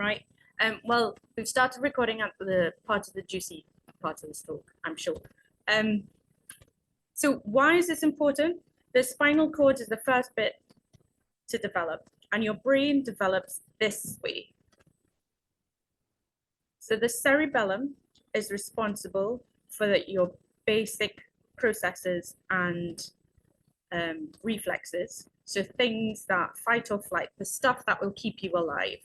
right? Well, we've started recording at the part of the juicy part of this talk, I'm sure. So why is this important? The spinal cord is the first bit to develop, and your brain develops this way. So the cerebellum is responsible for your basic processes and reflexes. So things that fight or flight, the stuff that will keep you alive.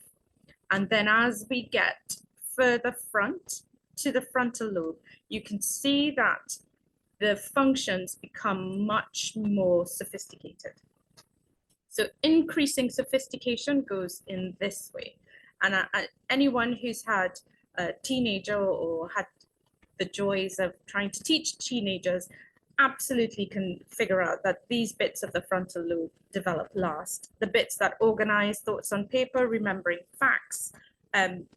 And then as we get further front to the frontal lobe, you can see that the functions become much more sophisticated. So increasing sophistication goes in this way. And anyone who's had a teenager or had the joys of trying to teach teenagers absolutely can figure out that these bits of the frontal lobe develop last. The bits that organize thoughts on paper, remembering facts,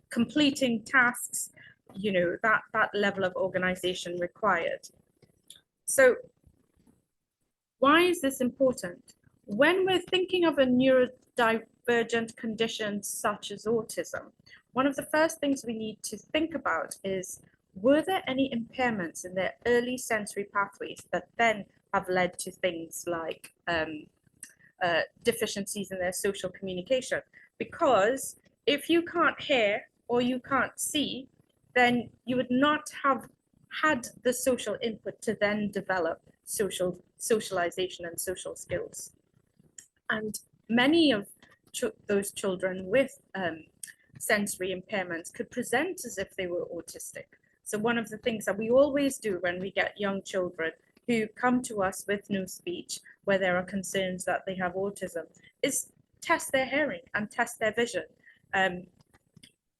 completing tasks, you know, that level of organization required. So why is this important? When we're thinking of a neurodivergent condition such as autism, one of the first things we need to think about is, were there any impairments in their early sensory pathways that then have led to things like deficiencies in their social communication? Because if you can't hear or you can't see, then you would not have had the social input to then develop socialization and social skills. And many of those children with sensory impairments could present as if they were autistic. So one of the things that we always do when we get young children who come to us with no speech, where there are concerns that they have autism, is test their hearing and test their vision.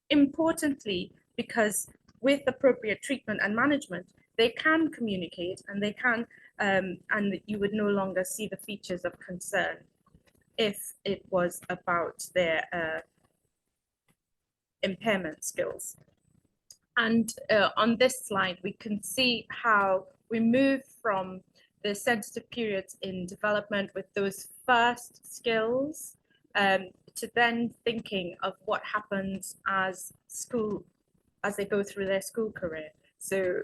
Importantly, because with appropriate treatment and management, they can communicate and they can, and you would no longer see the features of concern if it was about their impairment skills. And on this slide, we can see how we move from the sensitive periods in development with those first skills to then thinking of what happens as they go through their school career. So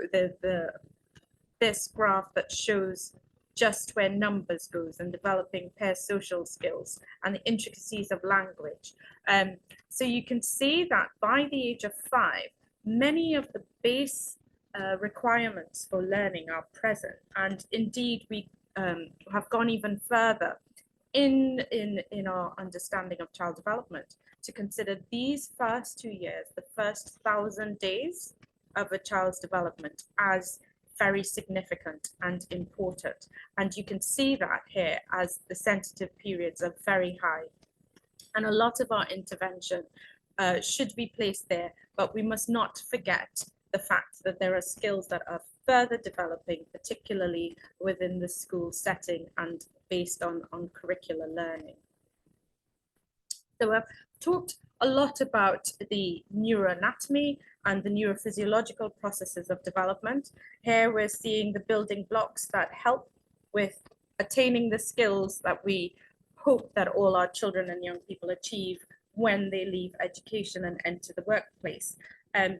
this graph that shows just where numbers goes and developing parasocial skills and the intricacies of language. So you can see that by the age of 5, many of the base requirements for learning are present, and indeed we have gone even further in our understanding of child development to consider these first 2 years, the first 1,000 days of a child's development, as very significant and important. And you can see that here as the sensitive periods are very high. And a lot of our intervention should be placed there, but we must not forget the fact that there are skills that are further developing, particularly within the school setting and based on curricular learning. So I've talked a lot about the neuroanatomy and the neurophysiological processes of development. Here we're seeing the building blocks that help with attaining the skills that we hope that all our children and young people achieve when they leave education and enter the workplace. And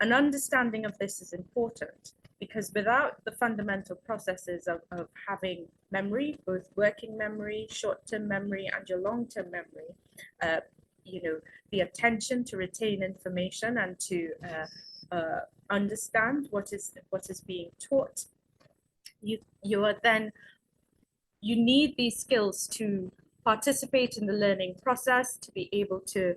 an understanding of this is important, because without the fundamental processes of having memory, both working memory, short-term memory, and your long-term memory, you know, the attention to retain information and to understand what is being taught, you need these skills to participate in the learning process, to be able to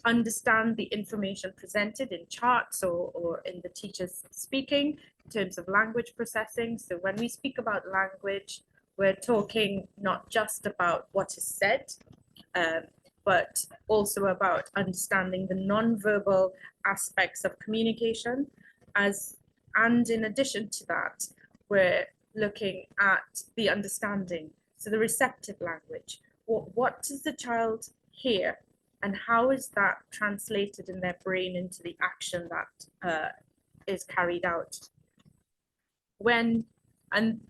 understand the information presented in charts or in the teacher's speaking in terms of language processing. So when we speak about language, we're talking not just about what is said, but also about understanding the non-verbal aspects of communication. And in addition to that, we're looking at the understanding, so the receptive language. What does the child hear, and how is that translated in their brain into the action that is carried out? And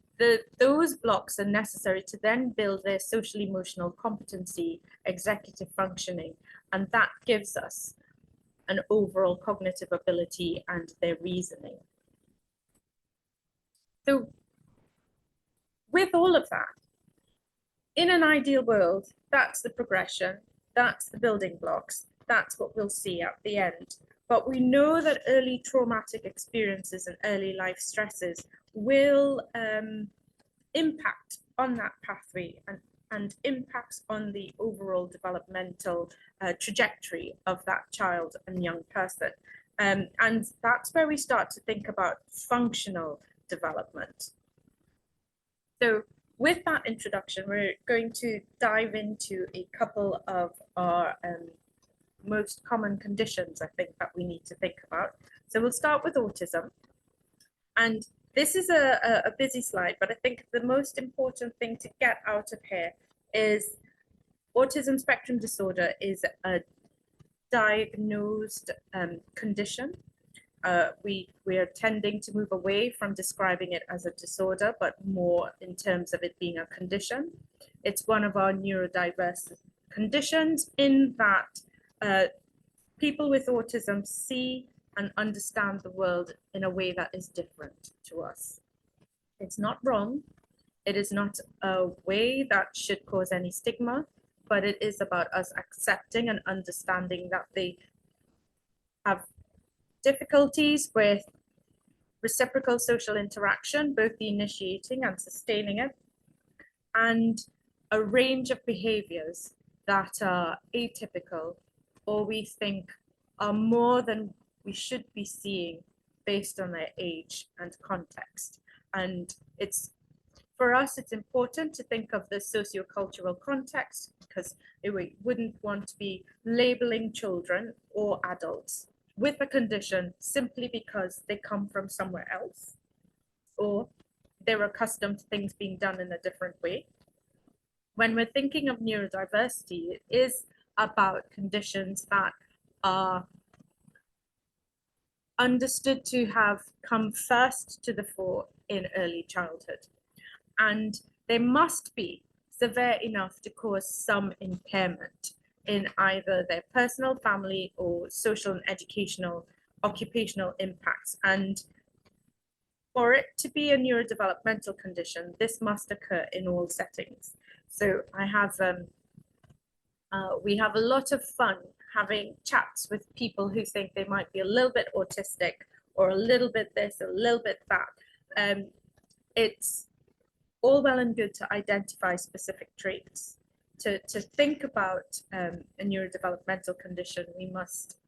those blocks are necessary to then build their social emotional competency, executive functioning, and that gives us an overall cognitive ability and their reasoning. So with all of that, in an ideal world, that's the progression, that's the building blocks, that's what we'll see at the end. But we know that early traumatic experiences and early life stresses will impact on that pathway and impacts on the overall developmental trajectory of that child and young person. And that's where we start to think about functional development. So with that introduction, we're going to dive into a couple of our most common conditions, I think, that we need to think about. So we'll start with autism. And this is a busy slide, but I think the most important thing to get out of here is autism spectrum disorder is a diagnosed condition. We are tending to move away from describing it as a disorder, but more in terms of it being a condition. It's one of our neurodiverse conditions in that people with autism see and understand the world in a way that is different to us. It's not wrong. It is not a way that should cause any stigma, but it is about us accepting and understanding that they have difficulties with reciprocal social interaction, both the initiating and sustaining it, and a range of behaviors that are atypical or we think are more than we should be seeing based on their age and context. And for us, it's important to think of the sociocultural context because we wouldn't want to be labeling children or adults with a condition simply because they come from somewhere else or they're accustomed to things being done in a different way. When we're thinking of neurodiversity, it is about conditions that are understood to have come first to the fore in early childhood. And they must be severe enough to cause some impairment in either their personal, family, or social and educational, occupational impacts. And for it to be a neurodevelopmental condition, this must occur in all settings. So we have a lot of fun having chats with people who think they might be a little bit autistic or a little bit this, a little bit that. It's all well and good to identify specific traits. To think about a neurodevelopmental condition, we must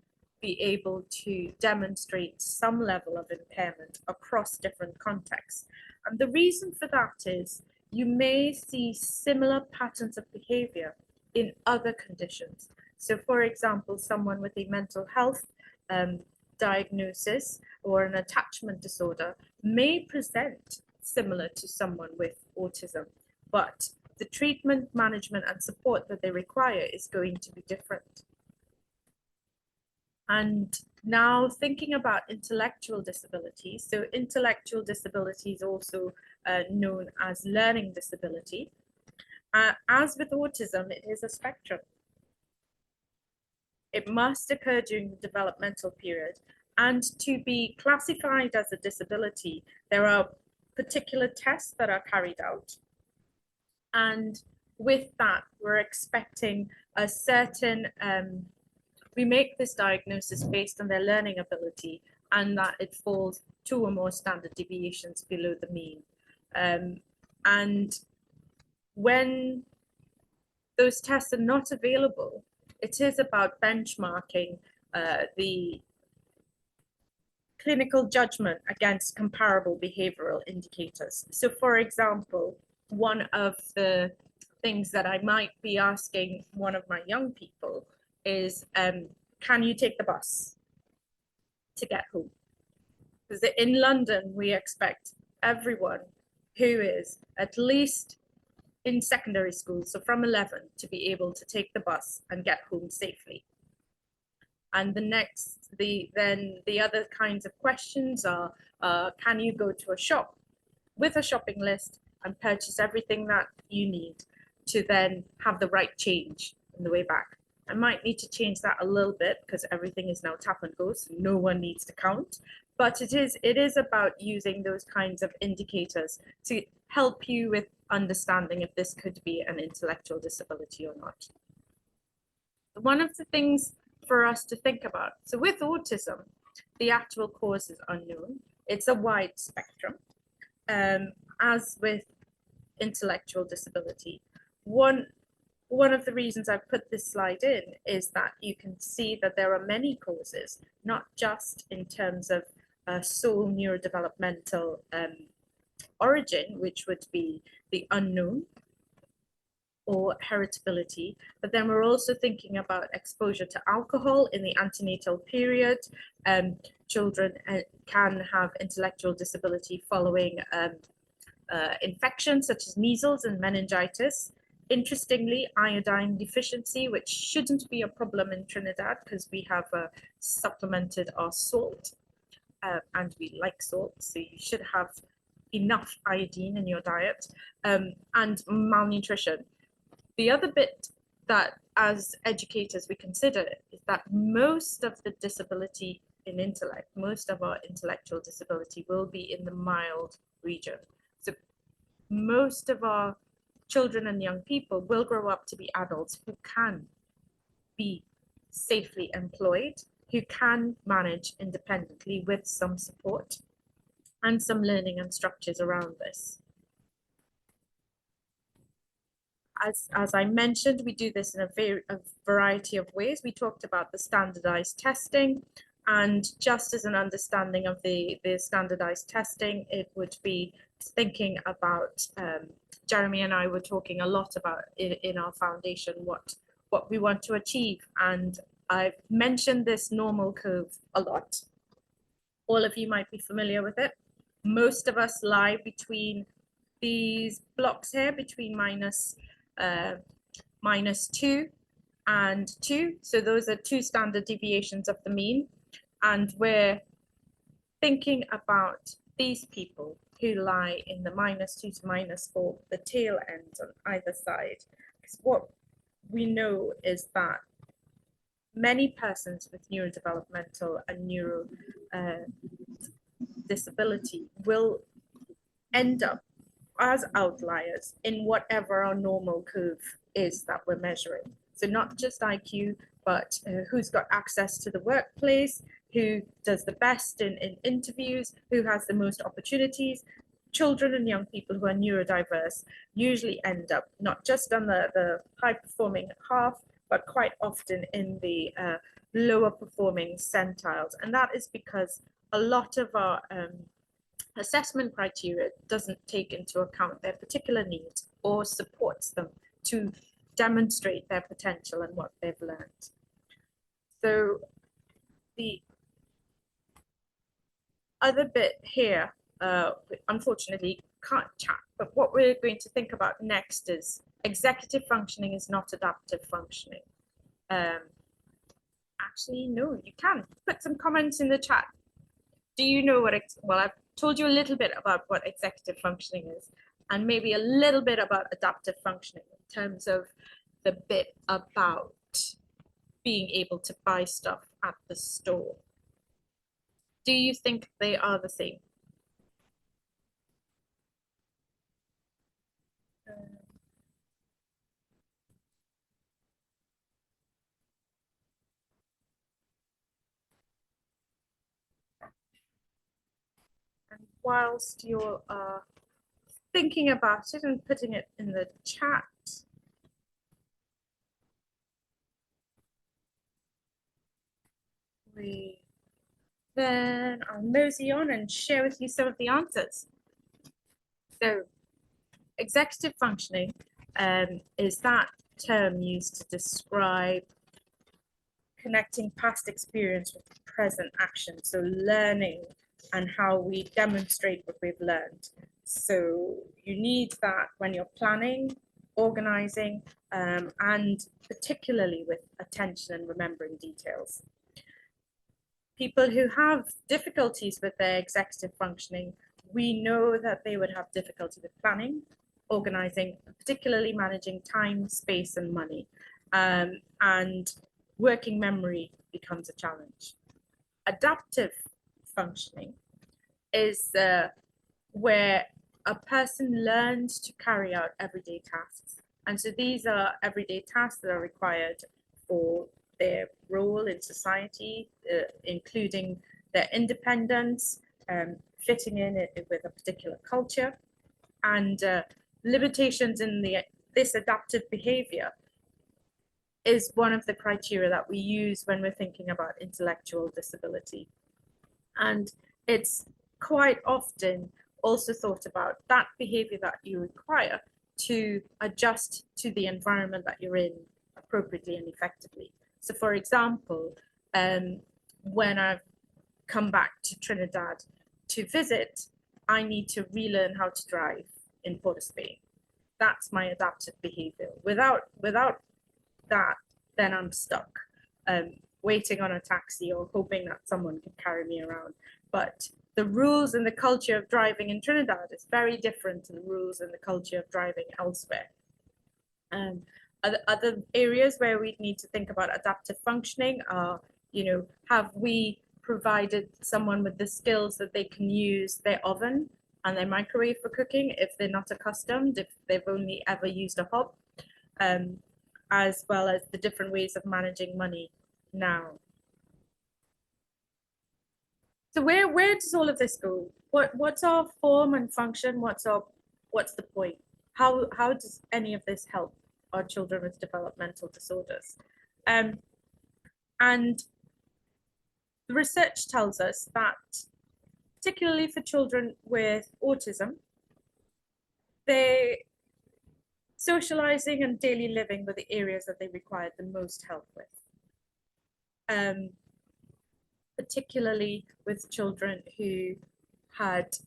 be able to demonstrate some level of impairment across different contexts. And the reason for that is you may see similar patterns of behavior in other conditions. So for example, someone with a mental health diagnosis or an attachment disorder may present similar to someone with autism, but the treatment, management, and support that they require is going to be different. And now thinking about intellectual disabilities. So intellectual disability is also known as learning disability. As with autism, it is a spectrum. It must occur during the developmental period. And to be classified as a disability, there are particular tests that are carried out. And with that, we're expecting a certain, we make this diagnosis based on their learning ability and that it falls 2 or more standard deviations below the mean. And when those tests are not available, it is about benchmarking the clinical judgment against comparable behavioral indicators. So for example, one of the things that I might be asking one of my young people is, can you take the bus to get home? Because in London, we expect everyone who is at least in secondary school, so from 11, to be able to take the bus and get home safely. And then the other kinds of questions are, can you go to a shop with a shopping list and purchase everything that you need to then have the right change on the way back. I might need to change that a little bit because everything is now tap and go, so no one needs to count. But it is about using those kinds of indicators to help you with understanding if this could be an intellectual disability or not. One of the things for us to think about, so with autism, the actual cause is unknown. It's a wide spectrum. As with intellectual disability, one of the reasons I've put this slide in is that you can see that there are many causes, not just in terms of sole neurodevelopmental origin, which would be the unknown, or heritability, but then we're also thinking about exposure to alcohol in the antenatal period. Children can have intellectual disability following infections such as measles and meningitis. Interestingly, iodine deficiency, which shouldn't be a problem in Trinidad because we have supplemented our salt, and we like salt, so you should have enough iodine in your diet, and malnutrition. The other bit that as educators we consider is that most of the disability in intellect, most of our intellectual disability will be in the mild region. So most of our children and young people will grow up to be adults who can be safely employed, who can manage independently with some support and some learning and structures around this. As I mentioned, we do this in a variety of ways. We talked about the standardized testing, and just as an understanding of the standardized testing, it would be thinking about, Jeremy and I were talking a lot about in our foundation what we want to achieve, and I've mentioned this normal curve a lot. All of you might be familiar with it. Most of us lie between these blocks here, between -2 and 2. So those are 2 standard deviations of the mean. And we're thinking about these people who lie in the -2 to -4, the tail ends on either side. Because what we know is that many persons with neurodevelopmental and neuro disability will end up as outliers in whatever our normal curve is that we're measuring. So not just IQ, but who's got access to the workplace, who does the best in interviews, who has the most opportunities. Children and young people who are neurodiverse usually end up not just on the high performing half, but quite often in the lower performing centiles. And that is because a lot of our assessment criteria doesn't take into account their particular needs or supports them to demonstrate their potential and what they've learned. So the other bit here, unfortunately can't chat, but what we're going to think about next is executive functioning is not adaptive functioning. Actually, no, you can put some comments in the chat. Do you know what, well, I've told you a little bit about what executive functioning is, and maybe a little bit about adaptive functioning in terms of the bit about being able to buy stuff at the store. Do you think they are the same? And whilst you're thinking about it and putting it in the chat, then I'll mosey on and share with you some of the answers. So executive functioning is that term used to describe connecting past experience with present action. So learning and how we demonstrate what we've learned. So you need that when you're planning, organizing, and particularly with attention and remembering details. People who have difficulties with their executive functioning we know that they would have difficulty with planning, organizing, particularly managing time, space, and money. And working memory becomes a challenge. Adaptive functioning is where a person learns to carry out everyday tasks. And so these are everyday tasks that are required for their role in society, including their independence, fitting in with a particular culture, and limitations in this adaptive behavior is one of the criteria that we use when we're thinking about intellectual disability. And it's quite often also thought about that behavior that you require to adjust to the environment that you're in appropriately and effectively. So for example, when I've come back to Trinidad to visit, I need to relearn how to drive in Port of Spain. That's my adaptive behavior. Without that, then I'm stuck, waiting on a taxi or hoping that someone can carry me around. But the rules and the culture of driving in Trinidad is very different to the rules and the culture of driving elsewhere. Other areas where we need to think about adaptive functioning are, have we provided someone with the skills that they can use their oven and their microwave for cooking if they're not accustomed, if they've only ever used a hob, as well as the different ways of managing money now. So where does all of this go? What's our form and function? What's the point? How does any of this help our children with developmental disorders? And the research tells us that, particularly for children with autism, their socializing and daily living were the areas that they required the most help with. Particularly with children who had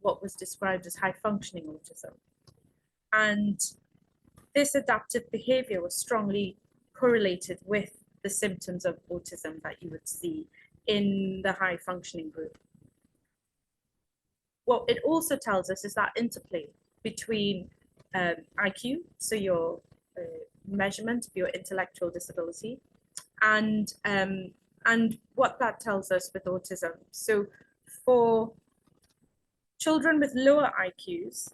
what was described as high functioning autism. And this adaptive behavior was strongly correlated with the symptoms of autism that you would see in the high functioning group. What it also tells us is that interplay between IQ, so your measurement of your intellectual disability, and what that tells us with autism. So for children with lower IQs,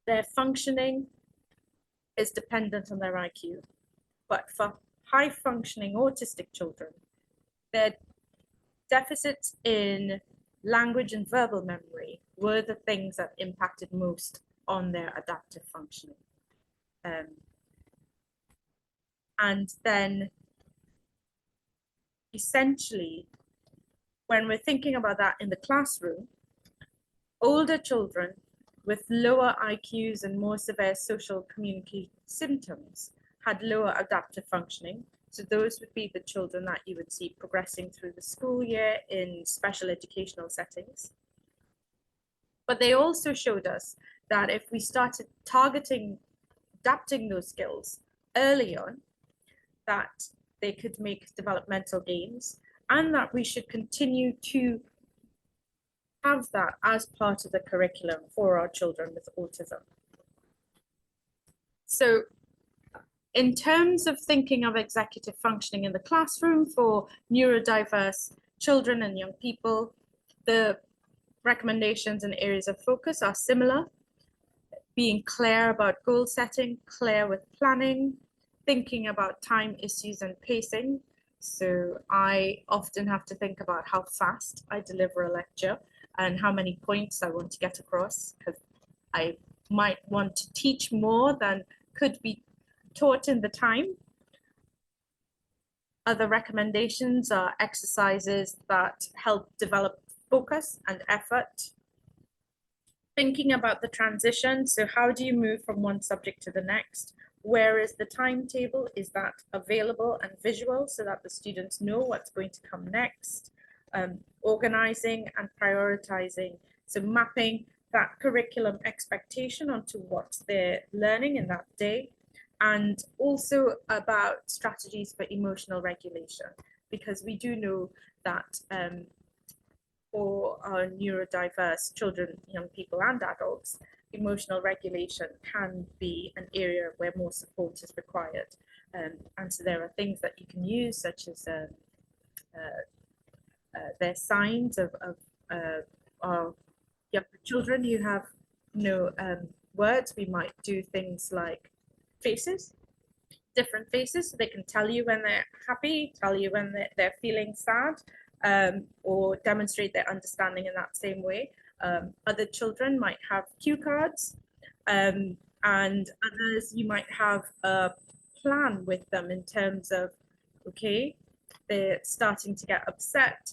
their functioning is dependent on their IQ. But for high functioning autistic children, their deficits in language and verbal memory were the things that impacted most on their adaptive functioning. And then essentially, when we're thinking about that in the classroom, older children with lower IQs and more severe social communication symptoms had lower adaptive functioning. So those would be the children that you would see progressing through the school year in special educational settings. But they also showed us that if we started adapting those skills early on, that they could make developmental gains, and that we should continue to have that as part of the curriculum for our children with autism. So in terms of thinking of executive functioning in the classroom for neurodiverse children and young people, the recommendations and areas of focus are similar: being clear about goal setting, clear with planning, thinking about time issues and pacing. So I often have to think about how fast I deliver a lecture and how many points I want to get across, because I might want to teach more than could be taught in the time. Other recommendations are exercises that help develop focus and effort. Thinking about the transition, so how do you move from one subject to the next? Where is the timetable? Is that available and visual so that the students know what's going to come next? Organizing and prioritizing, so mapping that curriculum expectation onto what they're learning in that day, and also about strategies for emotional regulation, because we do know that for our neurodiverse children, young people, and adults, emotional regulation can be an area where more support is required. And so there are things that you can use, such as their signs of our younger children who have no words. We might do things like faces, different faces, so they can tell you when they're happy, tell you when they're feeling sad, or demonstrate their understanding in that same way. Other children might have cue cards, and others you might have a plan with them in terms of, okay, they're starting to get upset,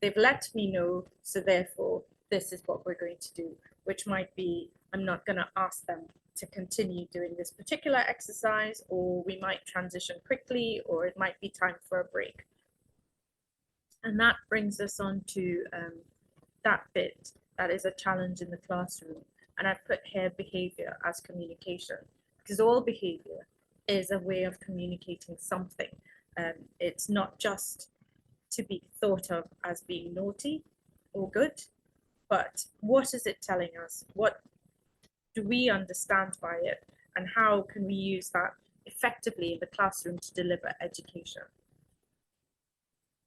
they've let me know, so therefore this is what we're going to do, which might be, I'm not going to ask them to continue doing this particular exercise, or we might transition quickly, or it might be time for a break. And that brings us on to that bit that is a challenge in the classroom. And I've put here behavior as communication, because all behavior is a way of communicating something. It's not just to be thought of as being naughty or good, but what is it telling us? What do we understand by it? And how can we use that effectively in the classroom to deliver education?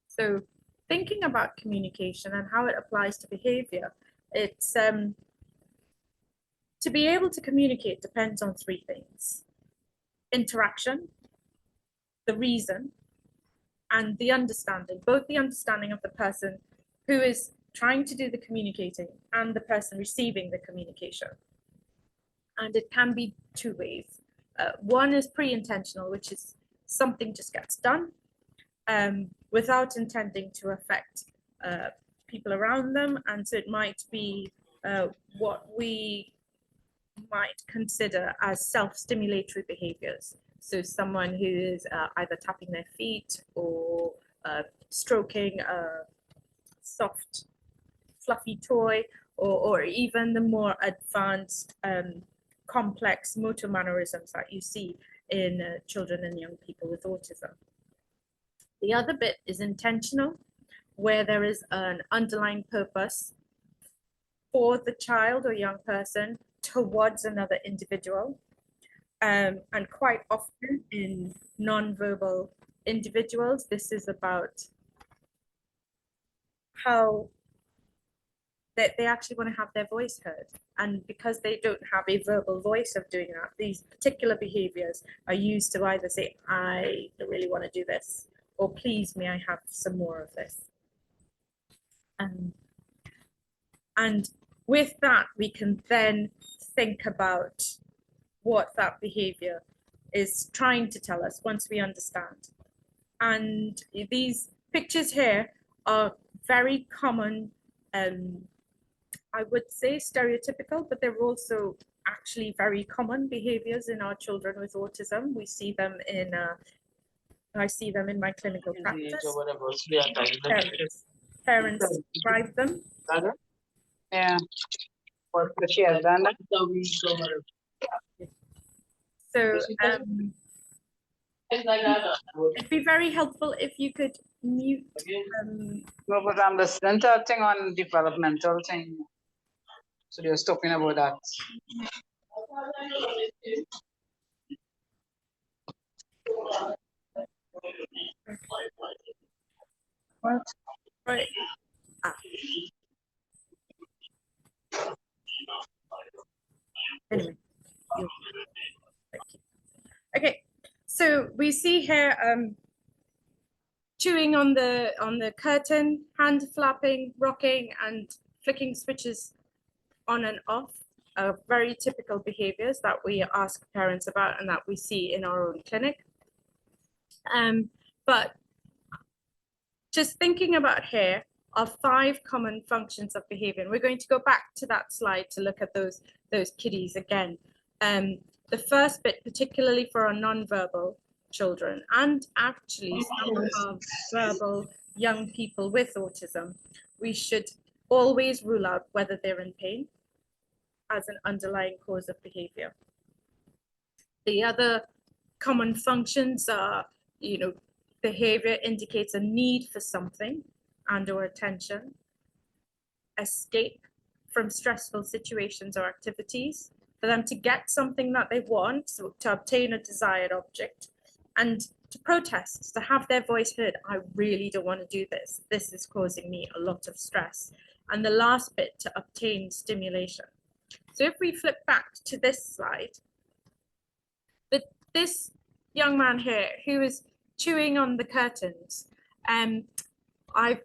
So thinking about communication and how it applies to behavior, it's to be able to communicate depends on three things: interaction, the reason, and the understanding, both the understanding of the person who is trying to do the communicating and the person receiving the communication. And it can be two ways. One is pre-intentional, which is something just gets done without intending to affect people around them. And so it might be what we might consider as self-stimulatory behaviors. So someone who is either tapping their feet or stroking a soft, fluffy toy, or even the more advanced, complex motor mannerisms that you see in children and young people with autism. The other bit is intentional, where there is an underlying purpose for the child or young person towards another individual. And quite often in non-verbal individuals, this is about how they actually want to have their voice heard. And because they don't have a verbal voice of doing that, these particular behaviors are used to either say, I really want to do this, or please, may I have some more of this? And with that, we can then think about what that behavior is trying to tell us once we understand. And these pictures here are very common, I would say stereotypical, but they're also actually very common behaviors in our children with autism. We see them in, I see them in my clinical practice. Parents describe them. Yeah. What she has done. So it'd be very helpful if you could mute. No, but I'm listening to a thing on developmental thing. So they're talking about that. What? Right. Anyway, thank you. Okay, so we see here chewing on the curtain, hand flapping, rocking, and flicking switches on and off are very typical behaviors that we ask parents about and that we see in our own clinic. But just thinking about here are 5 common functions of behavior. And we're going to go back to that slide to look at those kiddies again. The first bit, particularly for our non-verbal children, and actually some of verbal young people with autism, we should always rule out whether they're in pain as an underlying cause of behavior. The other common functions are, behavior indicates a need for something and or attention. escape from stressful situations or activities, for them to get something that they want, so to obtain a desired object, and to protest, to have their voice heard. I really don't want to do this. This is causing me a lot of stress. And the last bit, to obtain stimulation. So if we flip back to this slide, but this young man here who is chewing on the curtains, I've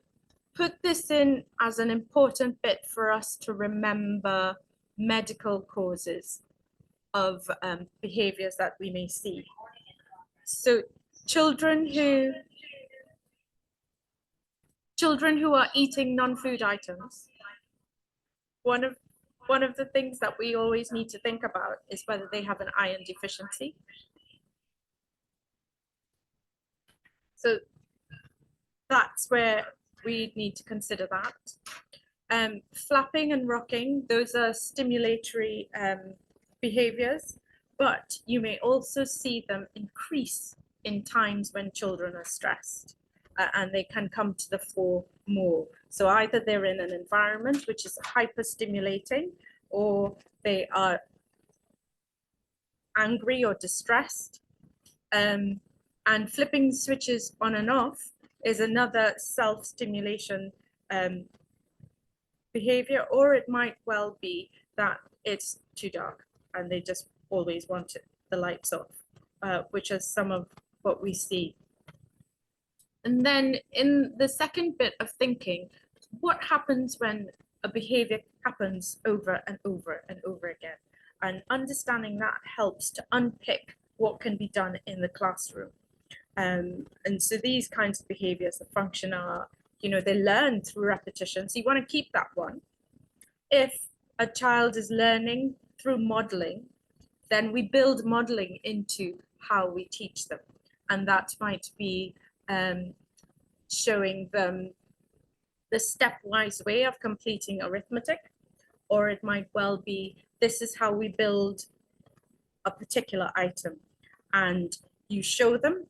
put this in as an important bit for us to remember medical causes of behaviors that we may see. So children who are eating non-food items, one of the things that we always need to think about is whether they have an iron deficiency. So that's where we need to consider that. Flapping and rocking, those are stimulatory behaviors, but you may also see them increase in times when children are stressed, and they can come to the fore more. So either they're in an environment which is hyper-stimulating, or they are angry or distressed. And flipping switches on and off is another self-stimulation behavior, or it might well be that it's too dark and they just always want the lights off, which is some of what we see. And then in the second bit of thinking, what happens when a behavior happens over and over and over again? And understanding that helps to unpick what can be done in the classroom. And so these kinds of behaviors, the function are, they learn through repetition. So you want to keep that one. If a child is learning through modeling, then we build modeling into how we teach them. And that might be showing them the stepwise way of completing arithmetic, or it might well be, this is how we build a particular item. And you show them,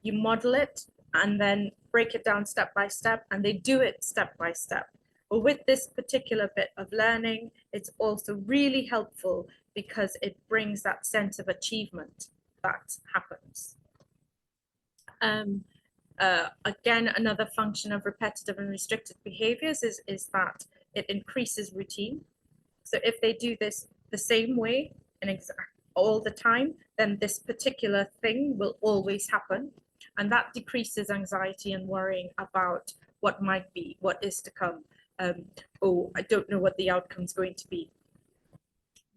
you model it, and then break it down step by step, and they do it step by step. But with this particular bit of learning, it's also really helpful because it brings that sense of achievement that happens. Again, another function of repetitive and restricted behaviors is that it increases routine. So if they do this the same way and all the time, then this particular thing will always happen. And that decreases anxiety and worrying about what might be, what is to come. Oh, I don't know what the outcome is going to be.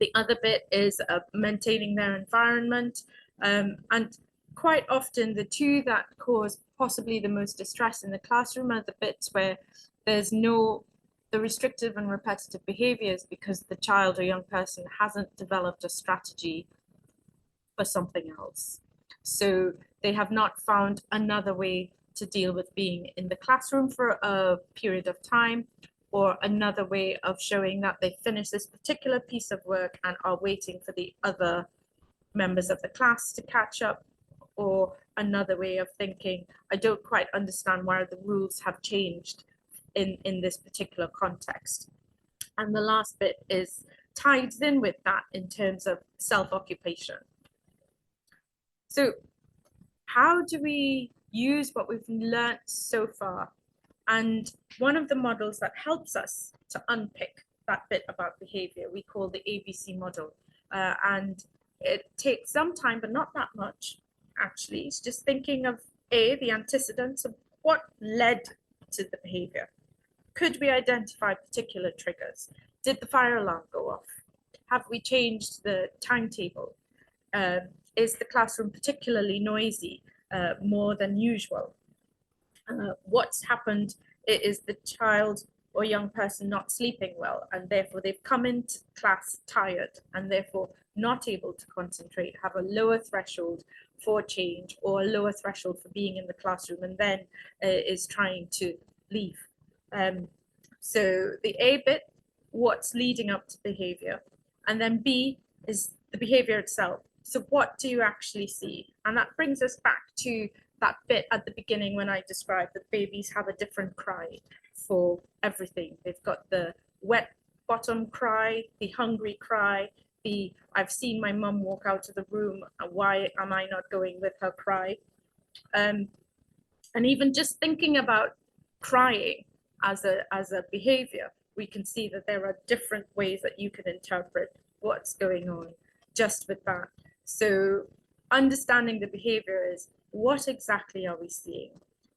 The other bit is maintaining their environment. And quite often the two that cause possibly the most distress in the classroom are the bits where there's the restrictive and repetitive behaviors because the child or young person hasn't developed a strategy for something else. So they have not found another way to deal with being in the classroom for a period of time, or another way of showing that they finish this particular piece of work and are waiting for the other members of the class to catch up, or another way of thinking, I don't quite understand why the rules have changed in this particular context. And the last bit is ties in with that in terms of self-occupation. So how do we use what we've learned so far? And one of the models that helps us to unpick that bit about behavior, we call the ABC model. And it takes some time, but not that much, actually. It's just thinking of the antecedents of what led to the behavior. Could we identify particular triggers? Did the fire alarm go off? Have we changed the timetable? Is the classroom particularly noisy, more than usual? What's happened is the child or young person not sleeping well, and therefore they've come into class tired and therefore not able to concentrate, have a lower threshold for change or a lower threshold for being in the classroom, and then is trying to leave. So the A bit, what's leading up to behavior, and then B is the behavior itself. So what do you actually see? And that brings us back to that bit at the beginning when I described that babies have a different cry for everything. They've got the wet bottom cry, the hungry cry, the I've seen my mum walk out of the room, why am I not going with her cry? And even just thinking about crying as a behavior, we can see that there are different ways that you can interpret what's going on just with that. So understanding the behavior is, what exactly are we seeing?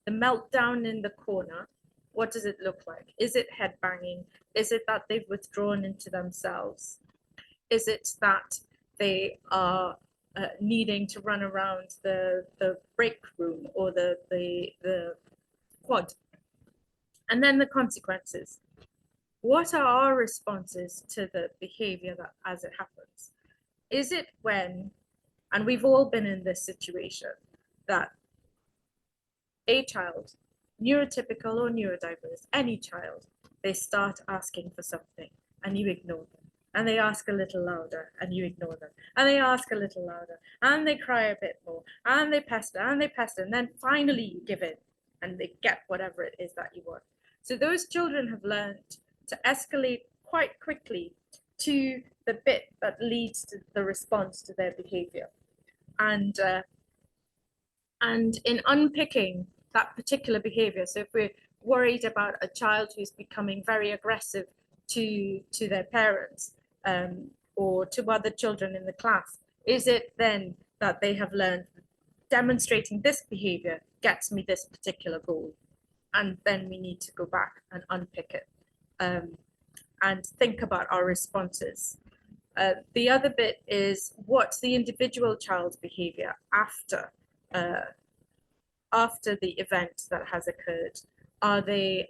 The meltdown in the corner, what does it look like? Is it head banging? Is it that they've withdrawn into themselves? Is it that they are needing to run around the break room or the quad? And then the consequences. What are our responses to the behavior that as it happens? Is it when, and we've all been in this situation, that a child, neurotypical or neurodiverse, any child, they start asking for something and you ignore them. And they ask a little louder and you ignore them. And they ask a little louder and they cry a bit more and they pester, and then finally you give in and they get whatever it is that you want. So those children have learned to escalate quite quickly to the bit that leads to the response to their behavior. And in unpicking that particular behavior, so if we're worried about a child who's becoming very aggressive to their parents or to other children in the class, is it then that they have learned demonstrating this behavior gets me this particular goal? And then we need to go back and unpick it and think about our responses. The other bit is, what's the individual child's behavior after the event that has occurred? Are they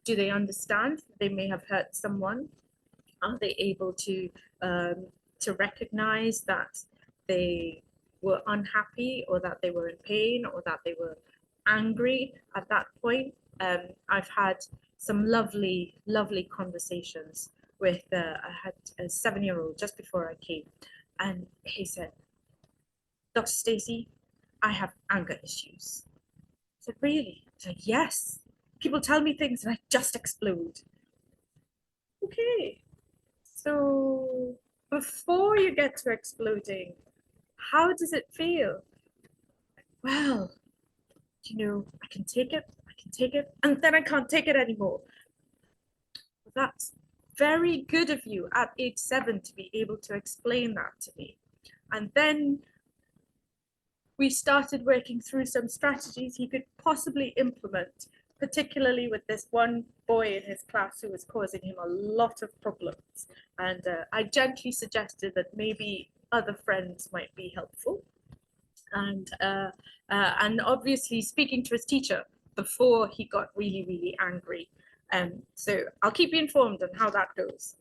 do they understand they may have hurt someone? Are they able to recognize that they were unhappy, or that they were in pain, or that they were angry at that point? I've had some lovely conversations with I had a 7-year-old just before I came, and he said, "Dr. Stacy, I have anger issues." I said, "Really?" He's like, "Yes. People tell me things and I just explode." Okay. So before you get to exploding, how does it feel? Well, I can take it, and then I can't take it anymore. That's very good of you at age 7 to be able to explain that to me. And then we started working through some strategies he could possibly implement, particularly with this one boy in his class who was causing him a lot of problems. And I gently suggested that maybe other friends might be helpful. And obviously speaking to his teacher before he got really angry. So I'll keep you informed on how that goes.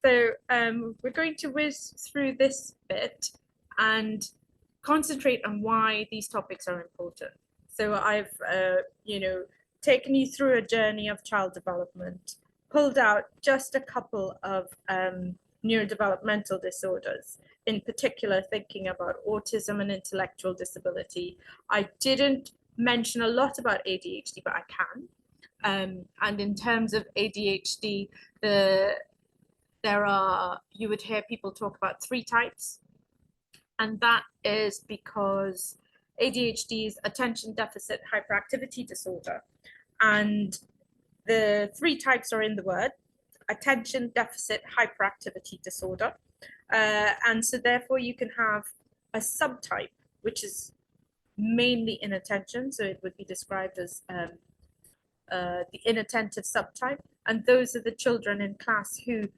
So we're going to whiz through this bit and concentrate on why these topics are important. So I've, taken you through a journey of child development, pulled out just a couple of neurodevelopmental disorders, in particular thinking about autism and intellectual disability. I didn't mention a lot about ADHD, but I can. And in terms of ADHD, you would hear people talk about 3 types. And that is because ADHD is attention deficit hyperactivity disorder. And the 3 types are in the word: attention deficit hyperactivity disorder. And so therefore you can have a subtype, which is mainly inattention. So it would be described as the inattentive subtype. And those are the children in class who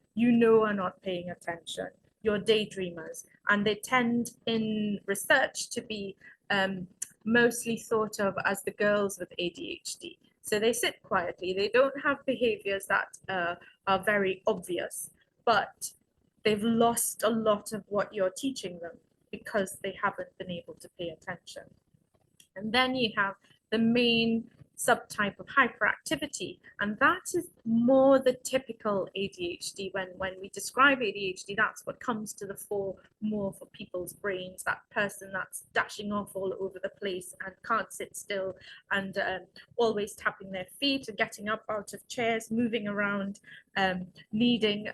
are not paying attention. You're daydreamers. And they tend in research to be mostly thought of as the girls with ADHD. So they sit quietly. They don't have behaviors that are very obvious, but they've lost a lot of what you're teaching them because they haven't been able to pay attention. And then you have the main subtype of hyperactivity, and that is more the typical ADHD. When we describe ADHD, that's what comes to the fore more for people's brains, that person that's dashing off all over the place and can't sit still, and always tapping their feet and getting up out of chairs, moving around, needing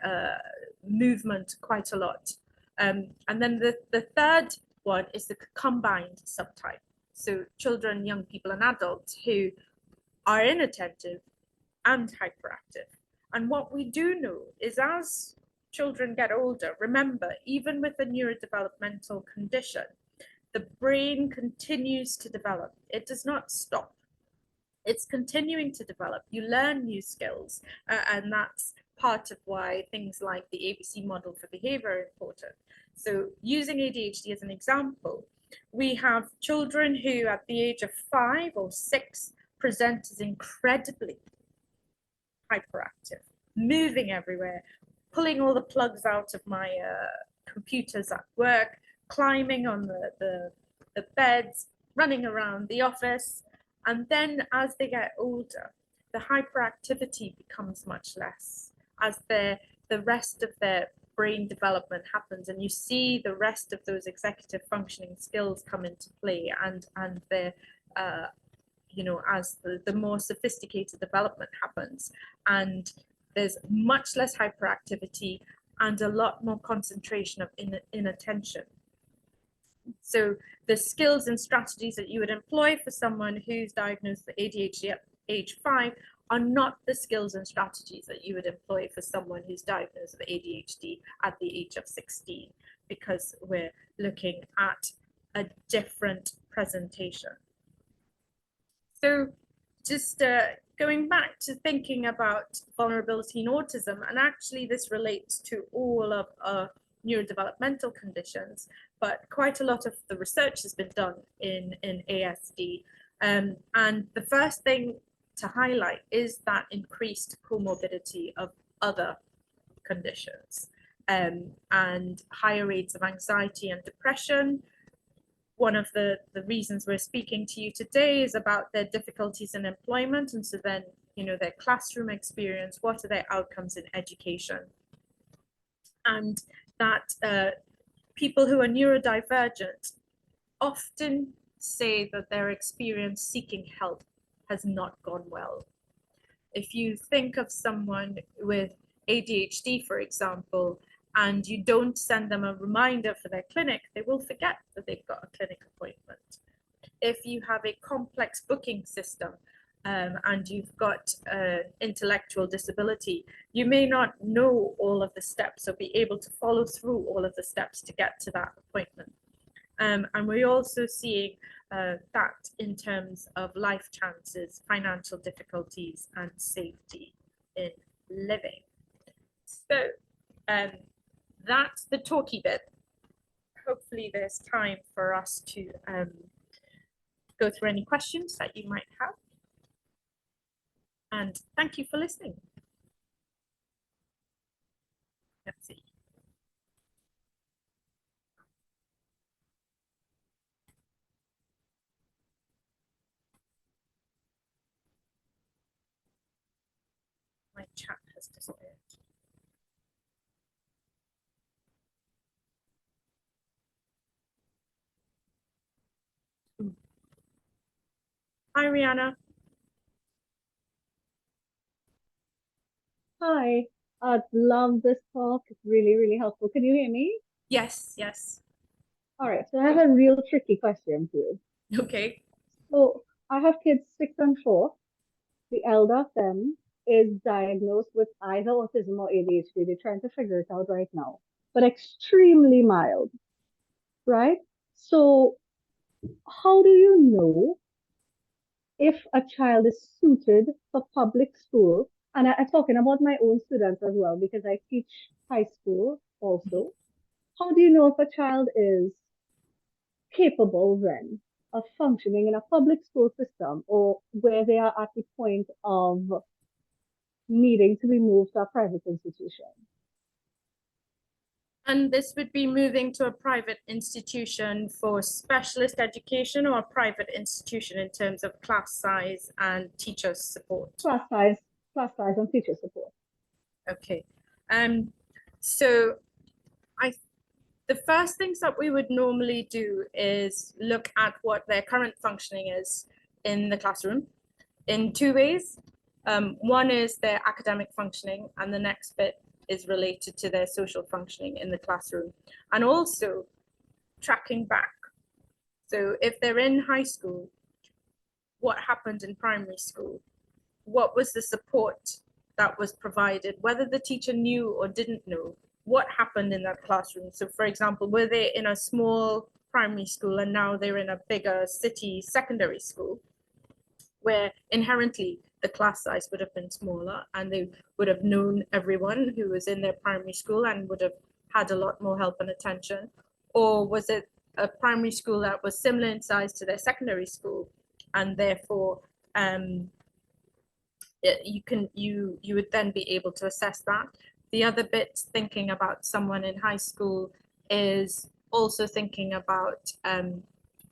movement quite a lot. And then the third one is the combined subtype. So children, young people, and adults who are inattentive and hyperactive. And what we do know is as children get older, remember, even with a neurodevelopmental condition, the brain continues to develop. It does not stop. It's continuing to develop. You learn new skills, and that's part of why things like the ABC model for behavior are important. So using ADHD as an example, we have children who at the age of 5 or 6 present as incredibly hyperactive, moving everywhere, pulling all the plugs out of my computers at work, climbing on the beds, running around the office. And then as they get older, the hyperactivity becomes much less as the rest of their brain development happens, and you see the rest of those executive functioning skills come into play, and the you know, as the more sophisticated development happens, and there's much less hyperactivity and a lot more concentration of inattention. So the skills and strategies that you would employ for someone who's diagnosed with ADHD at age 5 are not the skills and strategies that you would employ for someone who's diagnosed with ADHD at the age of 16, because we're looking at a different presentation. So just going back to thinking about vulnerability in autism, and actually this relates to all of neurodevelopmental conditions, but quite a lot of the research has been done in ASD. And the first thing to highlight is that increased comorbidity of other conditions, and higher rates of anxiety and depression. One of the reasons we're speaking to you today is about their difficulties in employment, and so then, you know, their classroom experience, what are their outcomes in education, and that people who are neurodivergent often say that their experience seeking help has not gone well. If you think of someone with ADHD, for example, and you don't send them a reminder for their clinic, they will forget that they've got a clinic appointment. If you have a complex booking system and you've got intellectual disability, you may not know all of the steps or be able to follow through all of the steps to get to that appointment. And we're also seeing that in terms of life chances, financial difficulties, and safety in living. So that's the talky bit. Hopefully there's time for us to go through any questions that you might have. And thank you for listening. Let's see. My chat has disappeared. Hi, Rihanna. Hi, I love this talk. It's really, really helpful. Can you hear me? Yes, yes. All right, so I have a real tricky question for you. Okay. So I have kids 6 and 4. The elder of them is diagnosed with either autism or ADHD. They're trying to figure it out right now, but extremely mild, right? So how do you know if a child is suited for public school? And I'm talking about my own students as well, because I teach high school also. How do you know if a child is capable then of functioning in a public school system, or where they are at the point of needing to be moved to a private institution? And this would be moving to a private institution for specialist education, or a private institution in terms of class size and teacher support? Class size and teacher support. Okay. So the first things that we would normally do is look at what their current functioning is in the classroom in two ways. One is their academic functioning, and the next bit is related to their social functioning in the classroom, and also tracking back. So if they're in high school, what happened in primary school? What was the support that was provided, whether the teacher knew or didn't know? What happened in that classroom? So for example, were they in a small primary school and now they're in a bigger city secondary school, where inherently the class size would have been smaller and they would have known everyone who was in their primary school and would have had a lot more help and attention? Or was it a primary school that was similar in size to their secondary school, and therefore you would then be able to assess that? The other bit, thinking about someone in high school, is also thinking about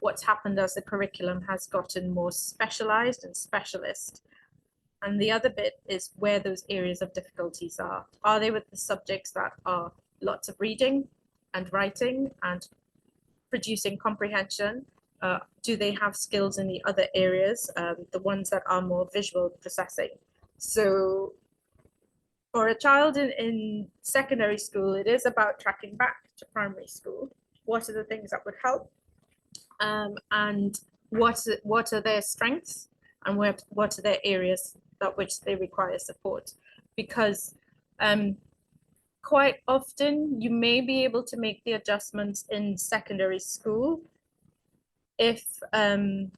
what's happened as the curriculum has gotten more specialized and specialist. And the other bit is where those areas of difficulties are. Are they with the subjects that are lots of reading and writing and producing comprehension? Do they have skills in the other areas, the ones that are more visual processing? So for a child in secondary school, it is about tracking back to primary school. What are the things that would help? And what are their strengths, and what are their areas that which they require support? Because quite often you may be able to make the adjustments in secondary school if their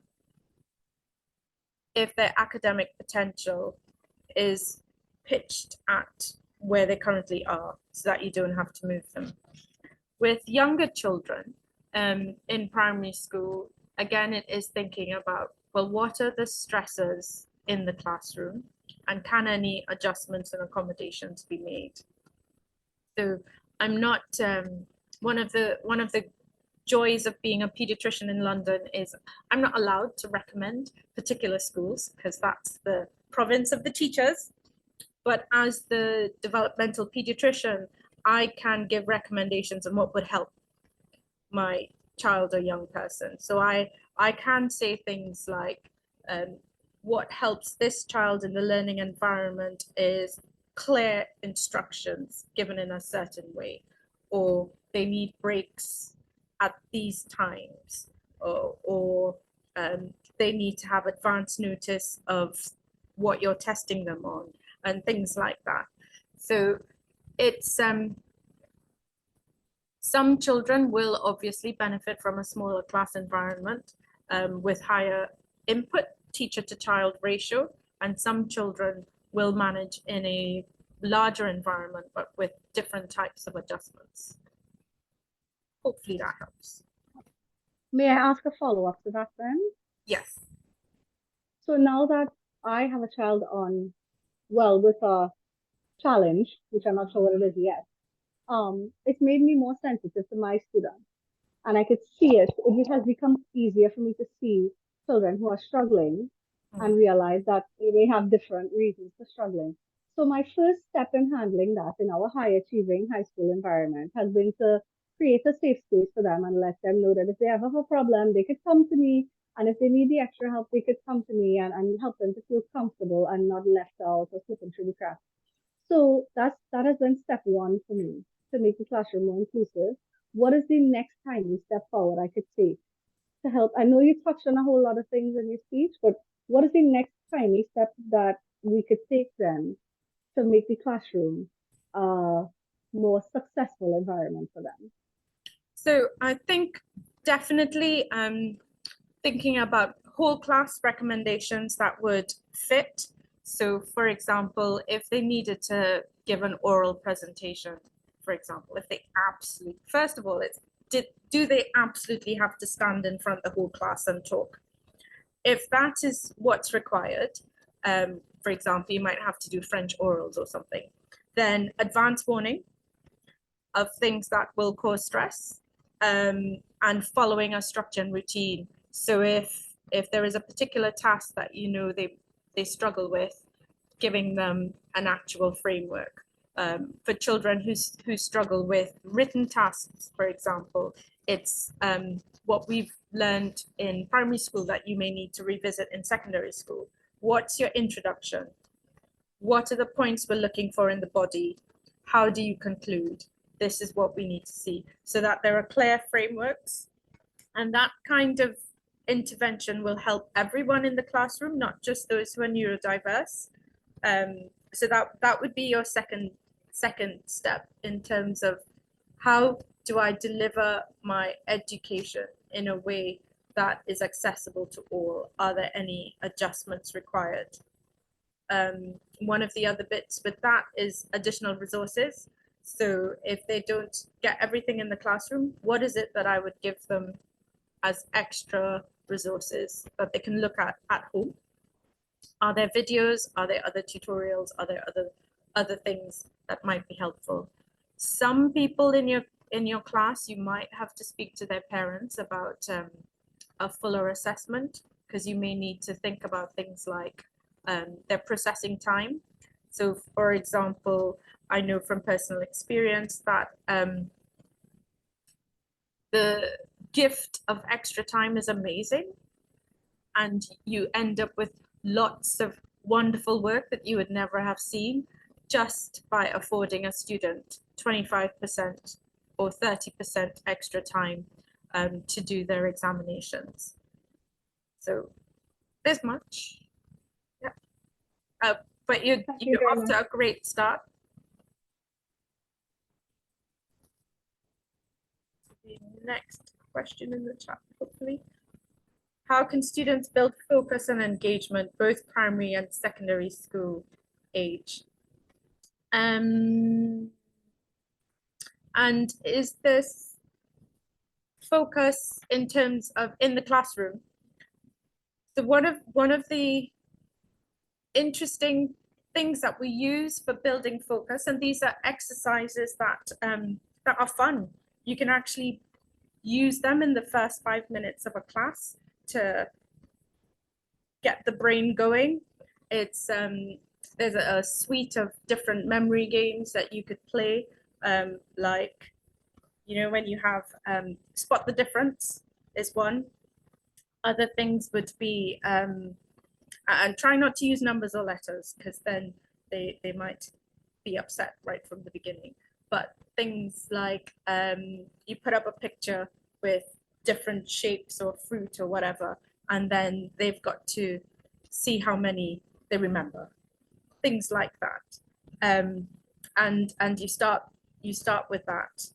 academic potential is pitched at where they currently are, so that you don't have to move them. With younger children in primary school, again, it is thinking about, well, what are the stresses in the classroom, and can any adjustments and accommodations be made? So I'm not, one of the joys of being a pediatrician in London is I'm not allowed to recommend particular schools, because that's the province of the teachers. But as the developmental pediatrician, I can give recommendations on what would help my child or young person. So I can say things like, what helps this child in the learning environment is clear instructions given in a certain way, or they need breaks at these times, or they need to have advance notice of what you're testing them on, and things like that. So it's some children will obviously benefit from a smaller class environment with higher input teacher to child ratio, and some children will manage in a larger environment but with different types of adjustments. Hopefully that helps. May I ask a follow-up to that then? Yes. So now that I have a child with a challenge, which I'm not sure what it is yet, it's made me more sensitive to my students. And I could see it. It has become easier for me to see children who are struggling and realize that they may have different reasons for struggling. So my first step in handling that in our high achieving high school environment has been to create a safe space for them and let them know that if they ever have a problem, they could come to me. And if they need the extra help, they could come to me and help them to feel comfortable and not left out or slipping through the cracks. So that has been step one for me, to make the classroom more inclusive. What is the next tiny step forward I could take to help? I know you touched on a whole lot of things in your speech, but what is the next tiny step that we could take then to make the classroom a more successful environment for them? So I think definitely thinking about whole class recommendations that would fit. So for example, if they needed to give an oral presentation, for example, if they absolutely, first of all, do they absolutely have to stand in front of the whole class and talk? If that is what's required, for example, you might have to do French orals or something, then advance warning. of things that will cause stress, and following a structure and routine. So if there is a particular task that you know they struggle with, giving them an actual framework. For children who struggle with written tasks, for example, it's what we've learned in primary school that you may need to revisit in secondary school. What's your introduction? What are the points we're looking for in the body? How do you conclude? This is what we need to see, so that there are clear frameworks. And that kind of intervention will help everyone in the classroom, not just those who are neurodiverse. So that would be your second step in terms of how do I deliver my education in a way that is accessible to all? Are there any adjustments required? One of the other bits with that is additional resources. So if they don't get everything in the classroom, what is it that I would give them as extra resources that they can look at home? Are there videos? Are there other tutorials? Are there other things that might be helpful? Some people in your class, you might have to speak to their parents about a fuller assessment, because you may need to think about things like their processing time. So, for example, I know from personal experience that the gift of extra time is amazing, and you end up with lots of wonderful work that you would never have seen just by affording a student 25% or 30% extra time to do their examinations. So there's much. Yeah. But you're off to a great start. The next question in the chat, hopefully. How can students build focus and engagement, both primary and secondary school age? And is this focus in terms of in the classroom? So one of the interesting things that we use for building focus, and these are exercises that that are fun. You can actually use them in the first 5 minutes of a class to get the brain going. It's there's a suite of different memory games that you could play, like, you know, when you have spot the difference is one. Other things would be, and try not to use numbers or letters, because then they might be upset right from the beginning. But things like you put up a picture with different shapes or fruit or whatever, and then they've got to see how many they remember. Things like that. And you start with that.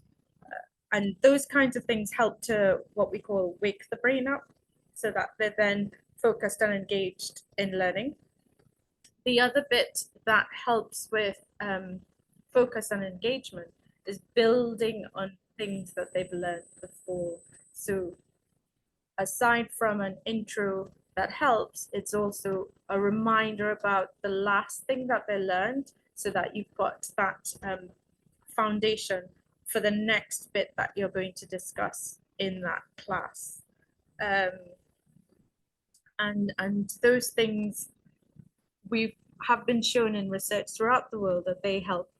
And those kinds of things help to what we call wake the brain up, so that they're then focused and engaged in learning. The other bit that helps with focus and engagement is building on things that they've learned before. So aside from an intro that helps, it's also a reminder about the last thing that they learned, so that you've got that foundation for the next bit that you're going to discuss in that class. And those things have been shown in research throughout the world that they help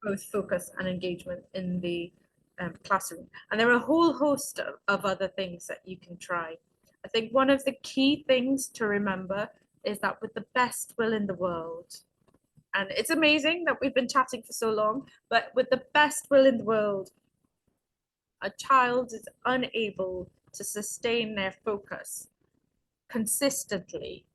both focus and engagement in the classroom. And there are a whole host of other things that you can try. I think one of the key things to remember is that with the best will in the world, and it's amazing that we've been chatting for so long, but with the best will in the world, a child is unable to sustain their focus consistently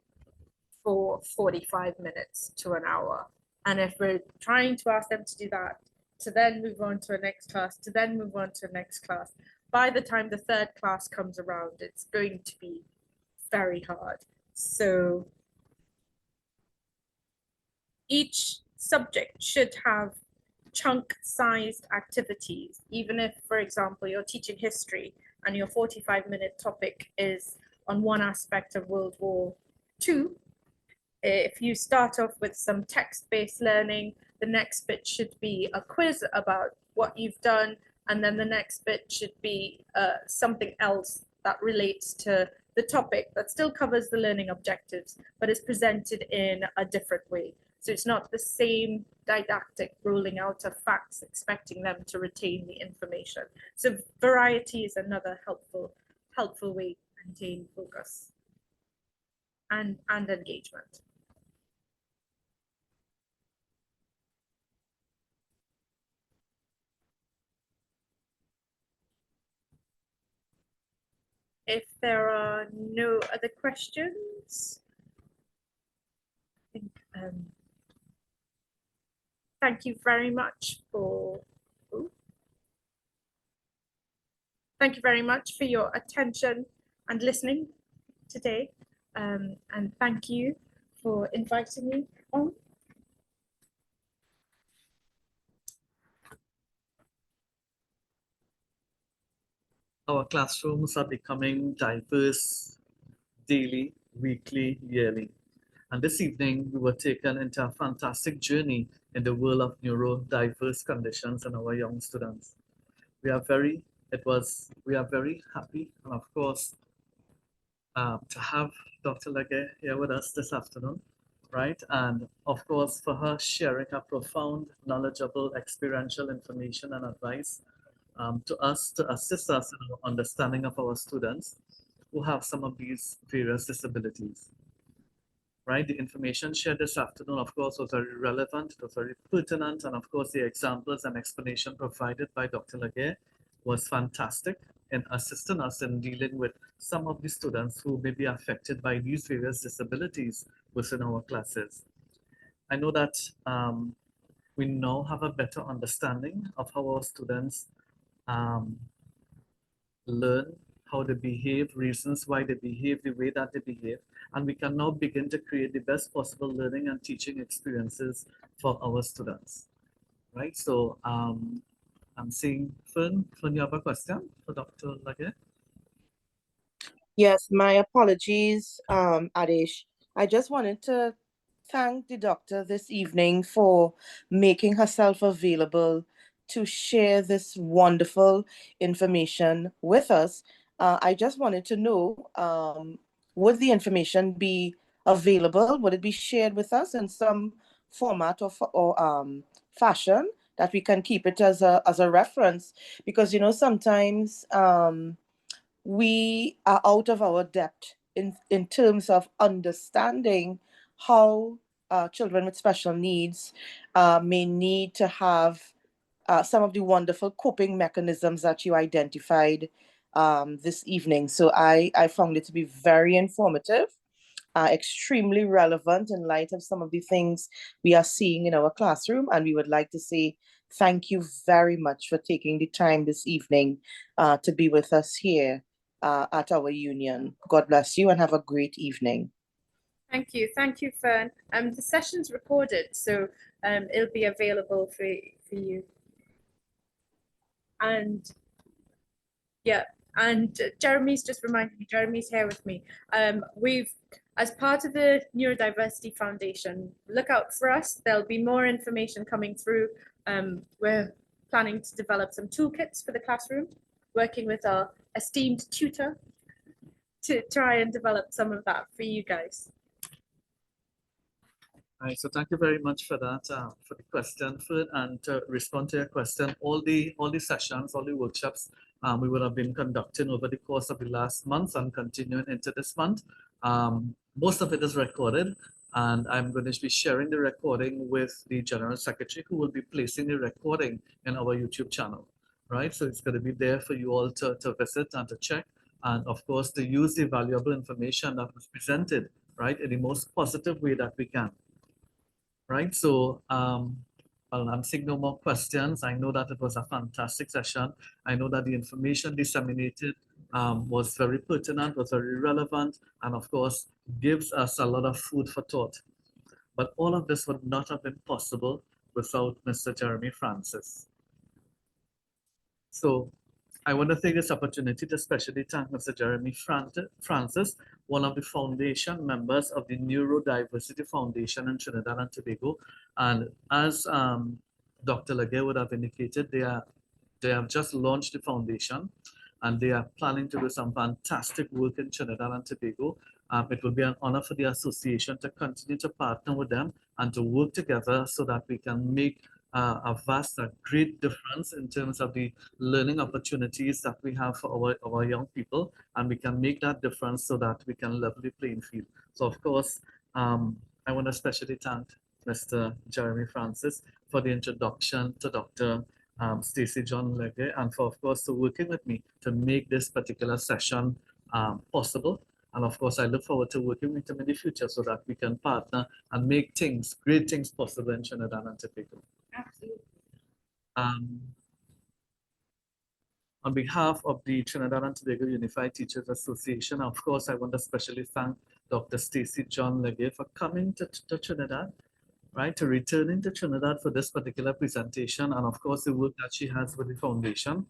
for 45 minutes to an hour. And if we're trying to ask them to do that, to then move on to a next class, to then move on to a next class, by the time the third class comes around, it's going to be very hard. So each subject should have chunk-sized activities. Even if, for example, you're teaching history and your 45-minute topic is on one aspect of World War II, if you start off with some text-based learning, the next bit should be a quiz about what you've done, and then the next bit should be something else that relates to the topic that still covers the learning objectives, but is presented in a different way. So it's not the same didactic rolling out of facts, expecting them to retain the information. So variety is another helpful way to maintain focus and engagement. If there are no other questions, I think thank you very much for thank you very much for your attention and listening today, and thank you for inviting me on. Our classrooms are becoming diverse daily, weekly, yearly. And this evening, we were taken into a fantastic journey in the world of neurodiverse conditions and our young students. We are very happy, and of course, to have Dr. Legere here with us this afternoon, right? And of course, for her sharing her profound, knowledgeable, experiential information and advice to us to assist us in our understanding of our students who have some of these various disabilities. Right, the information shared this afternoon, of course, was very relevant, it was very pertinent, and of course, the examples and explanation provided by Dr. Legere was fantastic in assisting us in dealing with some of the students who may be affected by these various disabilities within our classes. I know that we now have a better understanding of how our students learn, how they behave, reasons why they behave the way that they behave, and we can now begin to create the best possible learning and teaching experiences for our students, right? So I'm seeing Fern, you have a question for Dr. Legere? Yes, my apologies, Adish. I just wanted to thank the doctor this evening for making herself available to share this wonderful information with us. I just wanted to know, would the information be available? Would it be shared with us in some format or fashion that we can keep it as a reference? Because, you know, sometimes we are out of our depth in terms of understanding how children with special needs may need to have some of the wonderful coping mechanisms that you identified this evening. So I found it to be very informative, extremely relevant in light of some of the things we are seeing in our classroom. And we would like to say thank you very much for taking the time this evening to be with us here at our union. God bless you and have a great evening. Thank you, Fern. The session's recorded, so it'll be available for you. And yeah, and Jeremy's just reminded me, Jeremy's here with me. We've, as part of the Neuro-Diversity Foundation, look out for us. There'll be more information coming through. We're planning to develop some toolkits for the classroom, working with our esteemed tutor to try and develop some of that for you guys. All right, so thank you very much for that, for the question, Fern, and to respond to your question, all the sessions, all the workshops we would have been conducting over the course of the last month and continuing into this month. Most of it is recorded, and I'm going to be sharing the recording with the General Secretary, who will be placing the recording in our YouTube channel, right? So it's going to be there for you all to visit and to check, and of course, to use the valuable information that was presented, right, in the most positive way that we can. Right, so well, I'm seeing no more questions. I know that it was a fantastic session. I know that the information disseminated was very pertinent, was very relevant, and of course, gives us a lot of food for thought. But all of this would not have been possible without Mr. Jeremy Francis. So I want to take this opportunity to especially thank Mr. Jeremy Francis, one of the foundation members of the Neuro-Diversity Foundation in Trinidad and Tobago. And as Dr. Legere would have indicated, they have just launched the foundation and they are planning to do some fantastic work in Trinidad and Tobago. It will be an honor for the association to continue to partner with them and to work together so that we can make a great difference in terms of the learning opportunities that we have for our young people, and we can make that difference so that we can level the playing field. So of course, I want to especially thank Mr. Jeremy Francis for the introduction to Dr. Stacy John-Legere, and for, of course, to working with me to make this particular session possible. And of course, I look forward to working with him in the future so that we can partner and make things, great things possible in Trinidad and Tobago. Absolutely. On behalf of the Trinidad and Tobago Unified Teachers Association, of course, I want to especially thank Dr. Stacy John-Legere for coming to Trinidad, right, to returning to Trinidad for this particular presentation, and of course, the work that she has with the foundation,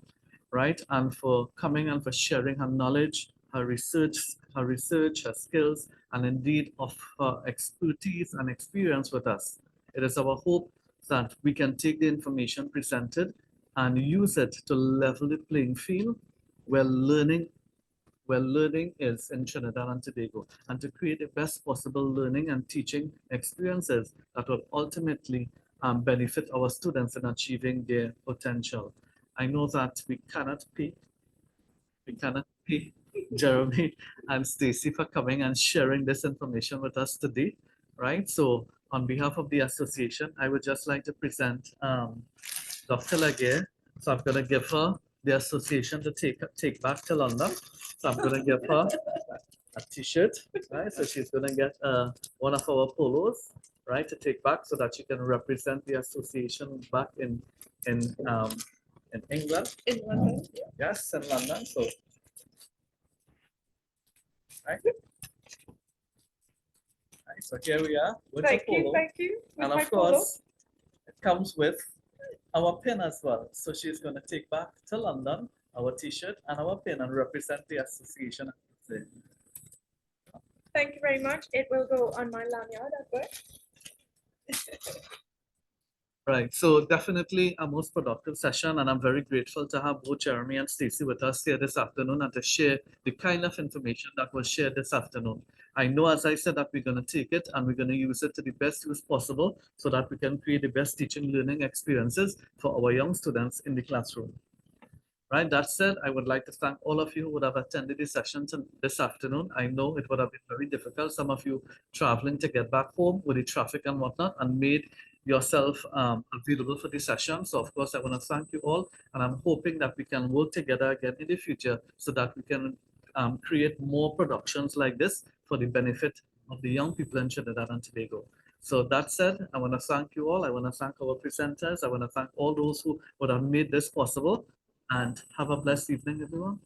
right, and for coming and for sharing her knowledge, her research, her skills, and indeed of her expertise and experience with us. It is our hope that we can take the information presented and use it to level the playing field where learning is in Trinidad and Tobago, and to create the best possible learning and teaching experiences that will ultimately benefit our students in achieving their potential. I know that we cannot pay Jeremy and Stacy for coming and sharing this information with us today, right? So on behalf of the association, I would just like to present Dr. Legere. So I'm going to give her the association to take back to London. So I'm going to give her a t-shirt, right? So she's going to get one of our polos, right, to take back so that she can represent the association back in England. In London. Yes, in London. So, right. Right, so here we are with the polo. Thank you. With And my of polo. course, it comes with our pin as well. So she's going to take back to London our t-shirt and our pin and represent the association. Thank you very much. It will go on my lanyard at work. Right, so definitely a most productive session, and I'm very grateful to have both Jeremy and Stacy with us here this afternoon and to share the kind of information that was shared this afternoon. I know, as I said, that we're going to take it and we're going to use it to the best use possible so that we can create the best teaching learning experiences for our young students in the classroom. Right, that said, I would like to thank all of you who would have attended the session this afternoon. I know it would have been very difficult, some of you traveling to get back home with the traffic and whatnot, and made yourself available for the session. So of course, I want to thank you all, and I'm hoping that we can work together again in the future so that we can create more productions like this for the benefit of the young people in Trinidad and Tobago. So that said, I want to thank you all. I want to thank our presenters. I want to thank all those who would have made this possible. And have a blessed evening, everyone.